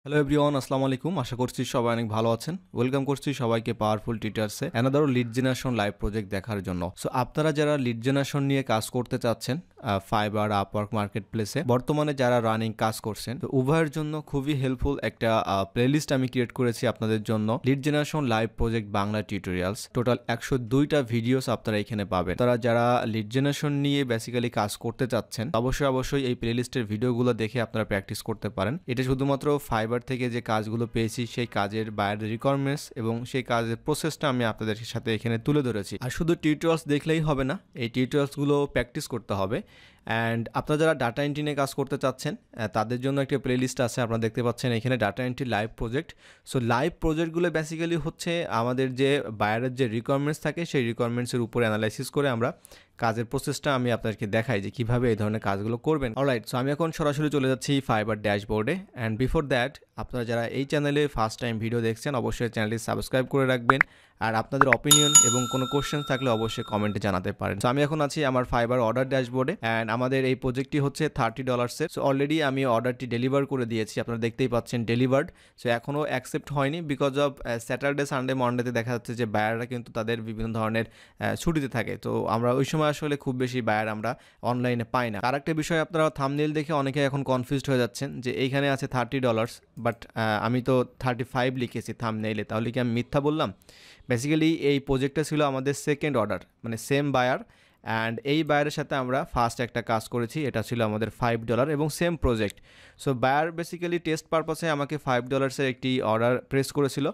Hello everyone, আসসালামু আলাইকুম। আশা করছি সবাই অনেক ভালো আছেন। ওয়েলকাম করছি সবাইকে পাওয়ারফুল টিচার্সে another lead generation live project দেখার জন্য। সো আপনারা যারা লিড জেনারেশন নিয়ে কাজ করতে চাচ্ছেন ফাইবার, আপওয়ার্ক, মার্কেট প্লেসে বর্তমানে যারা রানিং কাজ করছেন, তো উভয়ের জন্য খুবই হেল্পফুল একটা প্লেলিস্ট আমি ক্রিয়েট করেছি আপনাদের জন্য। Lead generation live project Bangla tutorials total 102টা ভিডিওস আপনারা এখানে পাবেন। তারা যারা লিড জেনারেশন নিয়ে বেসিক্যালি কাজ করতে চাচ্ছেন অবশ্যই এই প্লেলিস্টের ভিডিওগুলো দেখে আপনারা প্র্যাকটিস করতে পারেন। এটা শুধুমাত্র ফাইবার থেকে যে কাজগুলো পেয়েছি সেই কাজের বাইরের রিকোয়ারমেন্টস এবং সেই কাজের প্রসেসটা আমি আপনাদের সাথে এখানে তুলে ধরেছি। আর শুধু টিউটোরিয়ালস দেখলেই হবে না, এই টিউটোরিয়ালসগুলো প্র্যাকটিস করতে হবে। অ্যান্ড আপনারা যারা ডাটা এন্ট্রি নিয়ে কাজ করতে চাচ্ছেন তাদের জন্য একটা প্লেলিস্ট আছে, আপনারা দেখতে পাচ্ছেন এখানে data entry live project. So live প্রজেক্টগুলো বেসিক্যালি হচ্ছে আমাদের যে বাইরের যে রিকোয়ারমেন্টস থাকে সেই রিকোয়ারমেন্টসের উপরে অ্যানালাইসিস করে আমরা কাজের প্রসেসটা আমি আপনাদেরকে দেখাই যে কীভাবে এই ধরনের কাজগুলো করবেন। অলরাইট, সো আমি এখন সরাসরি চলে যাচ্ছি ফাইবার ড্যাশবোর্ডে। অ্যান্ড বিফোর দ্যাট আপনারা যারা এই চ্যানেলে ফার্স্ট টাইম ভিডিও দেখছেন অবশ্যই চ্যানেলটি সাবস্ক্রাইব করে রাখবেন। আর আপনাদের অপিনিয়ন এবং কোনো কোশ্চেন থাকলে অবশ্যই কমেন্টে জানাতে পারেন। সো আমি এখন আছি আমার ফাইবার অর্ডার ড্যাশবোর্ডে অ্যান্ড আমাদের এই প্রজেক্টটি হচ্ছে $30। সো অলরেডি আমি অর্ডারটি ডেলিভার করে দিয়েছি, আপনারা দেখতেই পাচ্ছেন ডেলিভার্ড। সো এখনও অ্যাকসেপ্ট হয়নি বিকজ অফ স্যাটারডে, সানডে, মন্ডেতে দেখা যাচ্ছে যে বায়াররা কিন্তু তাদের বিভিন্ন ধরনের ছুটিতে থাকে। তো আমরা ওই সময় আসলে খুব বেশি বায়ার আমরা অনলাইনে পাই না। আর একটা বিষয়, আপনারা থাম্বনেইল দেখে অনেকে এখন কনফিউজড হয়ে যাচ্ছেন যে এইখানে আছে $30 বাট আমি তো 35 লিখেছি থাম্বনেইলে, তাহলে কি আমি মিথ্যা বললাম? বেসিক্যালি এই প্রজেক্টটা ছিল আমাদের সেকেন্ড অর্ডার, মানে সেম বায়ার অ্যান্ড এই বায়ারের সাথে আমরা ফার্স্ট একটা কাজ করেছি, এটা ছিল আমাদের $5 এবং same project. So buyer basically test পারপাসে আমাকে $5 একটি অর্ডার প্রেস করেছিল।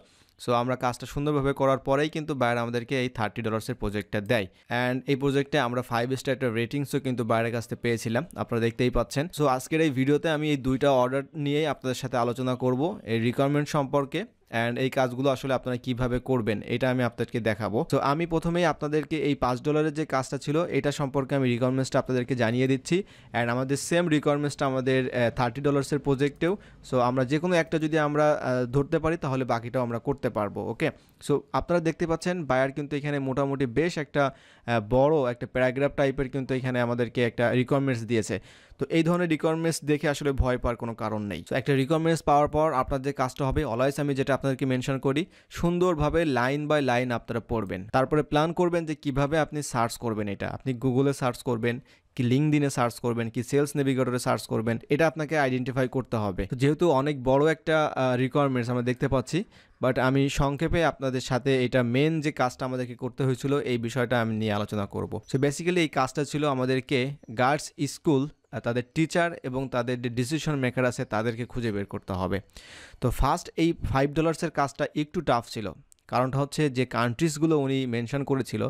সো আমরা কাজটা সুন্দরভাবে করার পরেই কিন্তু বায়ার আমাদেরকে এই $30 প্রজেক্টটা দেয়। অ্যান্ড এই প্রজেক্টে আমরা 5 স্টার একটা রেটিংসও কিন্তু বায়ারের কাছ থেকে পেয়েছিলাম, আপনারা দেখতেই পাচ্ছেন। সো আজকের এই ভিডিওতে আমি এই দুইটা অর্ডার নিয়েই আপনাদের সাথে আলোচনা করব এই রিকোয়ারমেন্ট সম্পর্কে অ্যান্ড এই কাজগুলো আসলে আপনারা কিভাবে করবেন এটা আমি আপনাদেরকে দেখাবো। তো আমি প্রথমেই আপনাদেরকে এই $5 যে কাজটা ছিল এটা সম্পর্কে আমি রিকোয়ারমেন্টসটা আপনাদেরকে জানিয়ে দিচ্ছি। অ্যান্ড আমাদের সেম রিকোয়ারমেন্টসটা আমাদের $30 প্রজেক্টেও। সো আমরা যে কোনো একটা যদি আমরা ধরতে পারি তাহলে বাকিটাও আমরা করতে পারবো। ওকে, সো আপনারা দেখতে পাচ্ছেন বায়ার কিন্তু এখানে মোটামুটি বেশ একটা বড় একটা প্যারাগ্রাফ টাইপের কিন্তু এখানে আমাদেরকে একটা রিকোয়ারমেন্টস দিয়েছে। তো এই ধরনের রিকোয়ারমেন্টস দেখে আসলে ভয় পাওয়ার কোনো কারণ নেই। তো একটা রিকোয়ারমেন্টস পাওয়ার পর আপনার যে কাজটা হবে, অলওয়েজ আমি যেটা আপনাদেরকে মেনশন করি, সুন্দরভাবে লাইন বাই লাইন আপনারা পড়বেন, তারপরে প্ল্যান করবেন যে কিভাবে আপনি সার্চ করবেন। এটা আপনি গুগলে সার্চ করবেন, কি লিঙ্কডিনে সার্চ করবেন, কি সেলস নেভিগেটরে সার্চ করবেন, এটা আপনাকে আইডেন্টিফাই করতে হবে। যেহেতু অনেক বড় একটা রিকোয়ারমেন্টস আমরা দেখতে পাচ্ছি, বাট আমি সংক্ষেপে আপনাদের সাথে এটা মেন যে কাজটা আমাদেরকে করতে হয়েছিল এই বিষয়টা আমি নিয়ে আলোচনা করব। সো বেসিক্যালি এই কাজটা ছিল আমাদেরকে গার্লস স্কুল তাদের টিচার এবং তাদের যে ডিসিশন মেকার আছে তাদেরকে খুঁজে বের করতে হবে। তো ফার্স্ট এই $5 কাজটা একটু টাফ ছিল, কারণটা হচ্ছে যে কান্ট্রিজগুলো উনি মেনশন করেছিল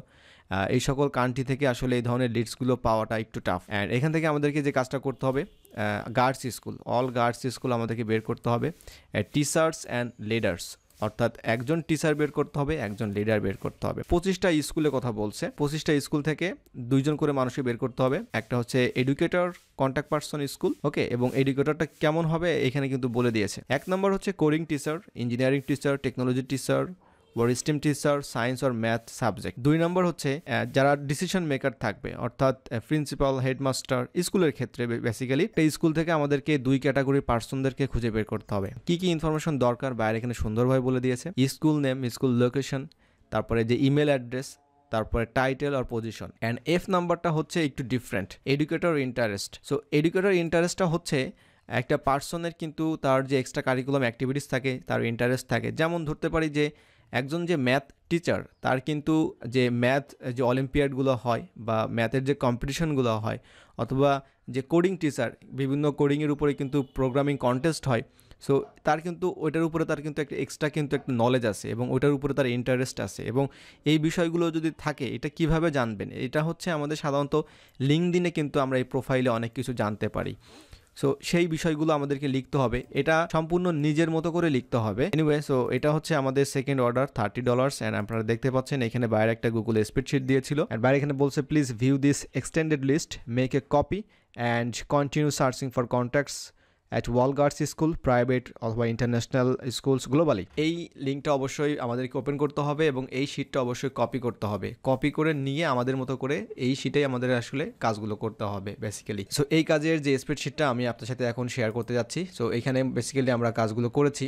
এই সকল কান্ট্রি থেকে আসলে এই ধরনের লিডসগুলো পাওয়াটা একটু টাফ। অ্যান্ড এখান থেকে আমাদেরকে যে কাজটা করতে হবে, girls school, all girls school আমাদেরকে বের করতে হবে, টিচার্স অ্যান্ড লিডার্স, অর্থাৎ একজন টিচার বের করতে হবে, একজন লিডার বের করতে হবে। 25টা স্কুলের কথা বলছে, 25টা স্কুল থেকে 2জন করে মানুষকে বের করতে হবে। একটা হচ্ছে এডুকেটর, কন্ট্যাক্ট পার্সন স্কুল, ওকে, এবং এডুকেটরটা কেমন হবে এখানে কিন্তু বলে দিয়েছে। 1 নম্বর হচ্ছে coding teacher, engineering teacher, technology teacher, or stem teacher, science আর ম্যাথ সাবজেক্ট। 2 নম্বর হচ্ছে যারা ডিসিশন মেকার থাকবে, অর্থাৎ প্রিন্সিপাল, হেডমাস্টার স্কুলের ক্ষেত্রে বেসিক্যালি এই স্কুল থেকে আমাদেরকে 2 ক্যাটাগরির পার্সনদেরকে খুঁজে বের করতে হবে। কি কি ইনফরমেশন দরকার বাইরে এখানে সুন্দরভাবে বলে দিয়েছে, স্কুল নেম, স্কুল লোকেশন, তারপরে যে ইমেল অ্যাড্রেস, তারপরে টাইটেল আর পজিশন। অ্যান্ড F নাম্বারটা হচ্ছে একটু different, educator interest. So educator ইন্টারেস্টটা হচ্ছে একটা পার্সনের কিন্তু তার যে এক্সট্রা কারিকুলাম অ্যাক্টিভিটিস থাকে, তার ইন্টারেস্ট থাকে। যেমন ধরতে পারি যে একজন যে ম্যাথ টিচার, তার কিন্তু যে ম্যাথ যে অলিম্পিয়াডগুলো হয় বা ম্যাথের যে কম্পিটিশনগুলো হয়, অথবা যে কোডিং টিচার, বিভিন্ন কোডিংয়ের উপরে কিন্তু প্রোগ্রামিং কন্টেস্ট হয়। সো তার কিন্তু ওইটার উপরে তার কিন্তু একটা এক্সট্রা কিন্তু একটা নলেজ আছে এবং ওইটার উপরে তার ইন্টারেস্ট আছে। এবং এই বিষয়গুলো যদি থাকে, এটা কিভাবে জানবেন? এটা হচ্ছে আমাদের সাধারণত লিঙ্কডিনে কিন্তু আমরা এই প্রোফাইলে অনেক কিছু জানতে পারি। সো সেই বিষয়গুলো আমাদেরকে লিখতে হবে, এটা সম্পূর্ণ নিজের মতো করে লিখতে হবে। এনিওয়ে, সো এটা হচ্ছে আমাদের সেকেন্ড অর্ডার $30। অ্যান্ড আপনারা দেখতে পাচ্ছেন এখানে বাইরে একটা গুগল স্প্রেডশিট দিয়েছিল। অ্যান্ড বাইরে এখানে বলছে please view this extended list, make a copy and continue searching for contacts at wall guards school private অথবা ইন্টারন্যাশনাল স্কুলস গ্লোবালি। এই লিঙ্কটা অবশ্যই আমাদেরকে ওপেন করতে হবে এবং এই শিটটা অবশ্যই কপি করতে হবে। কপি করে নিয়ে আমাদের মতো করে এই শিটেই আমাদের আসলে কাজগুলো করতে হবে বেসিক্যালি। সো এই কাজের যে স্প্রেডশিটটা আমি আপনার সাথে এখন শেয়ার করতে যাচ্ছি। সো এখানে বেসিক্যালি আমরা কাজগুলো করেছি।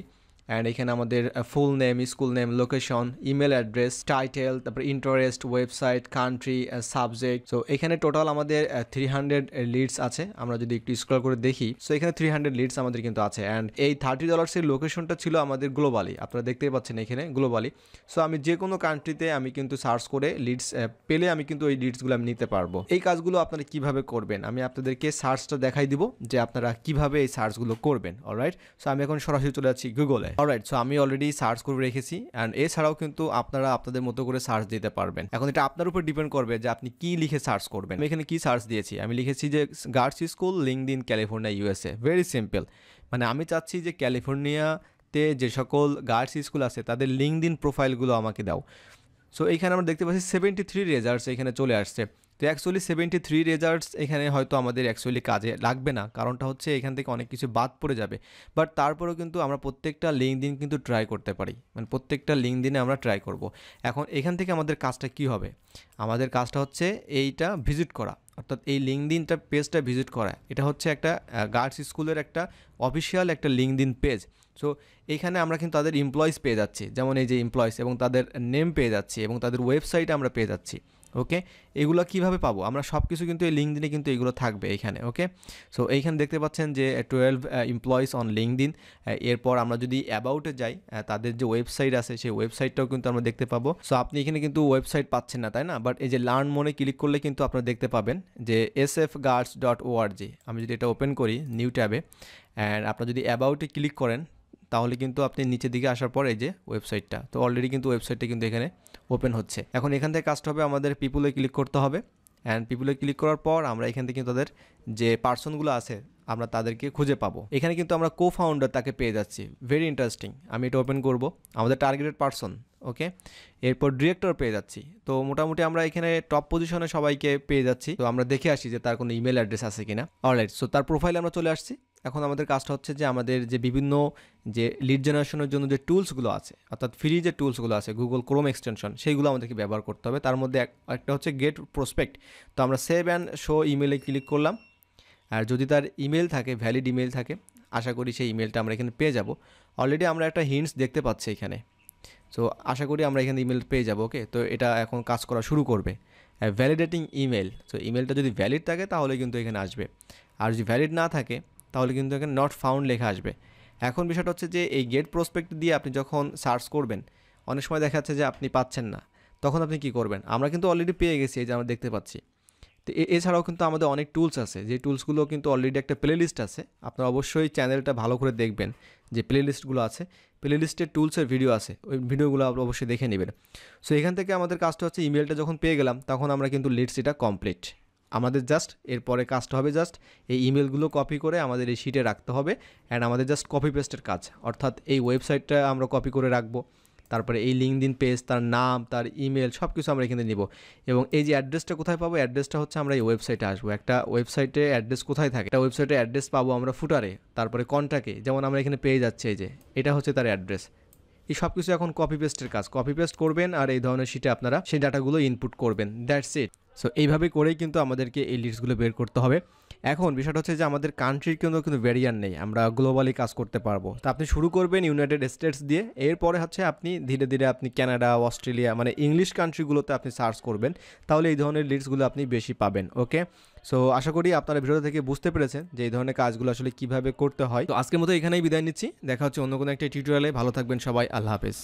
অ্যান্ড এখানে আমাদের full name, school name, location, email address, title, তারপর interest, website, country, subject. So এখানে টোটাল আমাদের 300 লিডস আছে। আমরা যদি একটু স্ক্রল করে দেখি, সো এখানে 300 লিডস আমাদের কিন্তু আছে। অ্যান্ড এই $30 লোকেশনটা ছিল আমাদের গ্লোবালি, আপনারা দেখতেই পাচ্ছেন এখানে গ্লোবালি। সো আমি যে কোনো কান্ট্রিতে আমি কিন্তু সার্চ করে লিডস পেলে আমি কিন্তু ওই লিডসগুলো আমি নিতে পারবো। এই কাজগুলো আপনারা কিভাবে করবেন আমি আপনাদেরকে সার্চটা দেখাই দিব যে আপনারা কিভাবে এই সার্চগুলো করবেন। অলরাইট, সো আমি এখন সরাসরি চলে যাচ্ছি গুগলে। অলরাইট, সো আমি অলরেডি সার্চ করে রেখেছি। অ্যান্ড এছাড়াও কিন্তু আপনারা আপনাদের মতো করে সার্চ দিতে পারবেন। এখন এটা আপনার উপর ডিপেন্ড করবে যে আপনি কি লিখে সার্চ করবেন। আমি এখানে কি সার্চ দিয়েছি, আমি লিখেছি যে guards school LinkedIn California USA। Very simple, মানে আমি চাচ্ছি যে ক্যালিফোর্নিয়াতে যে সকল গার্ডস স্কুল আছে তাদের লিঙ্কডইন প্রোফাইলগুলো আমাকে দাও। সো এইখানে আমরা দেখতে পাচ্ছি 73 রেজাল্টস এখানে চলে আসছে। তো অ্যাকচুয়ালি 73 রেজাল্টস এখানে হয়তো আমাদের অ্যাকচুয়ালি কাজে লাগবে না, কারণটা হচ্ছে এখান থেকে অনেক কিছু বাদ পড়ে যাবে। বাট তারপরেও কিন্তু আমরা প্রত্যেকটা লিঙ্কডইন কিন্তু ট্রাই করতে পারি, মানে প্রত্যেকটা লিঙ্কডইনে আমরা ট্রাই করব। এখন এখান থেকে আমাদের কাজটা কি হবে, আমাদের কাজটা হচ্ছে এইটা ভিজিট করা, অর্থাৎ এই লিঙ্কডইনটা পেজটা ভিজিট করা। এটা হচ্ছে একটা গার্ডস স্কুলের একটা অফিসিয়াল একটা লিঙ্কডইন পেজ। সো এইখানে আমরা কিন্তু তাদের এমপ্লয়িজ পেয়ে যাচ্ছি, যেমন এই যে এমপ্লয়িজ, এবং তাদের নেম পেয়ে যাচ্ছি এবং তাদের ওয়েবসাইট আমরা পেয়ে যাচ্ছি। ওকে, এগুলো কিভাবে পাবো আমরা, সব কিছু কিন্তু এই লিঙ্কডইনে কিন্তু এগুলো থাকবে এখানে। ওকে, সো এইখানে দেখতে পাচ্ছেন যে 12 এমপ্লয়িজ অন লিঙ্কডইন। এরপর আমরা যদি অ্যাবাউটে যাই, তাদের যে ওয়েবসাইট আছে সেই ওয়েবসাইটটাও কিন্তু আমরা দেখতে পাবো। সো আপনি এখানে কিন্তু ওয়েবসাইট পাচ্ছেন না, তাই না? বাট এই যে লার্ন মোডে ক্লিক করলে কিন্তু আপনারা দেখতে পাবেন যে sfguards.org। আমি যদি এটা ওপেন করি নিউ ট্যাবে, অ্যান্ড আপনারা যদি অ্যাবাউটে ক্লিক করেন তাহলে কিন্তু আপনি নিচের দিকে আসার পর এই যে ওয়েবসাইটটা, তো অলরেডি কিন্তু ওয়েবসাইটটা কিন্তু এখানে ওপেন হচ্ছে। এখন এখান থেকে কাজটা হবে আমাদের পিপুলে ক্লিক করতে হবে। অ্যান্ড পিপুলে ক্লিক করার পর আমরা এখান থেকে কিন্তু তাদের যে পার্সনগুলো আছে আমরা তাদেরকে খুঁজে পাবো। এখানে কিন্তু আমরা কো-ফাউন্ডার তাকে পেয়ে যাচ্ছি। ভেরি ইন্টারেস্টিং, আমি এটা ওপেন করব, আমাদের টার্গেটেড পার্সন। ওকে, এরপর ডিরেক্টর পেয়ে যাচ্ছি। তো মোটামুটি আমরা এখানে টপ পজিশনে সবাইকে পেয়ে যাচ্ছি। তো আমরা দেখে আসি যে তার কোনো ইমেল অ্যাড্রেস আছে কিনা। অলরাইট, সো তার প্রোফাইলে আমরা চলে আসছি। এখন আমাদের কাজটা হচ্ছে যে আমাদের যে বিভিন্ন যে লিড জেনারেশনের জন্য যে টুলসগুলো আছে, অর্থাৎ ফ্রি যে টুলসগুলো আছে গুগল ক্রোম এক্সটেনশন, সেইগুলো আমাদেরকে ব্যবহার করতে হবে। তার মধ্যে একটা হচ্ছে গেট প্রসপেক্ট। তো আমরা সেভ অ্যান্ড শো ইমেলে ক্লিক করলাম। আর যদি তার ইমেল থাকে, ভ্যালিড ইমেল থাকে, আশা করি সেই ইমেলটা আমরা এখানে পেয়ে যাব। অলরেডি আমরা একটা হিন্টস দেখতে পাচ্ছি এখানে। সো আশা করি আমরা এখানে ইমেল পেয়ে যাব। ওকে, তো এটা এখন কাজ করা শুরু করবে। ভ্যালিডেটিং ইমেল, সো ইমেলটা যদি ভ্যালিড থাকে তাহলে কিন্তু এখানে আসবে, আর যদি ভ্যালিড না থাকে তাহলে কিন্তু এখানে নট ফাউন্ড লেখা আসবে। এখন বিষয়টা হচ্ছে যে এই গেট প্রসপেক্ট দিয়ে আপনি যখন সার্চ করবেন অনেক সময় দেখা যাচ্ছে যে আপনি পাচ্ছেন না, তখন আপনি কি করবেন, আমরা কিন্তু অলরেডি পেয়ে গেছি, এই যে আমরা দেখতে পাচ্ছি। তো এছাড়াও কিন্তু আমাদের অনেক টুলস আছে, যে টুলসগুলো কিন্তু অলরেডি একটা প্লেলিস্ট আছে। আপনারা অবশ্যই চ্যানেলটা ভালো করে দেখবেন, যে প্লেলিস্টগুলো আছে, প্লেলিস্টের টুলসের ভিডিও আছে, ওই ভিডিওগুলো আপনি অবশ্যই দেখে নেবেন। সো এখান থেকে আমাদের কাজটা হচ্ছে ইমেলটা যখন পেয়ে গেলাম তখন আমরা কিন্তু লিডস এটা কমপ্লিট। আমাদের জাস্ট এরপরে কাজটা হবে জাস্ট এই ইমেলগুলো কপি করে আমাদের এই শিটে রাখতে হবে। অ্যান্ড আমাদের জাস্ট কপি পেস্টের কাজ, অর্থাৎ এই ওয়েবসাইটটা আমরা কপি করে রাখবো, তারপরে এই লিঙ্কডইন পেজ, তার নাম, তার ইমেল, সব কিছু আমরা এখানে নিব। এবং এই যে অ্যাড্রেসটা কোথায় পাবো, অ্যাড্রেসটা হচ্ছে আমরা এই ওয়েবসাইটে আসবো। একটা ওয়েবসাইটে অ্যাড্রেস কোথায় থাকে, একটা ওয়েবসাইটে অ্যাড্রেস পাবো আমরা ফুটারে, তারপরে কন্ট্যাক্টে, যেমন আমরা এখানে পেয়ে যাচ্ছে এই যে এটা হচ্ছে তার অ্যাড্রেস। এই সব কিছু এখন কপি পেস্টের কাজ, কপি পেস্ট করবেন আর এই ধরনের শিটে আপনারা সেই ডাটাগুলো ইনপুট করবেন, দ্যাটস ইট। সো এইভাবে করেই কিন্তু আমাদেরকে এই লিস্টগুলো বের করতে হবে। এখন বিষয়টা হচ্ছে যে আমাদের কান্ট্রির কিন্তু ভেরিয়ান নেই, আমরা গ্লোবালি কাজ করতে পারবো। তো আপনি শুরু করবেন ইউনাইটেড স্টেটস দিয়ে, এরপরে হচ্ছে আপনি ধীরে ধীরে আপনি কানাডা, অস্ট্রেলিয়া, মানে ইংলিশ কান্ট্রিগুলোতে আপনি সার্চ করবেন, তাহলে এই ধরনের লিস্টগুলো আপনি বেশি পাবেন। ওকে, সো আশা করি আপনারা ভিডিও থেকে বুঝতে পেরেছেন যে এই ধরনের কাজগুলো আসলে কিভাবে করতে হয়। তো আজকের মতো এখানেই বিদায় নিচ্ছি, দেখা হচ্ছে অন্য কোনো একটা টিউটোরিয়ালে। ভালো থাকবেন সবাই, আল্লাহ হাফেজ।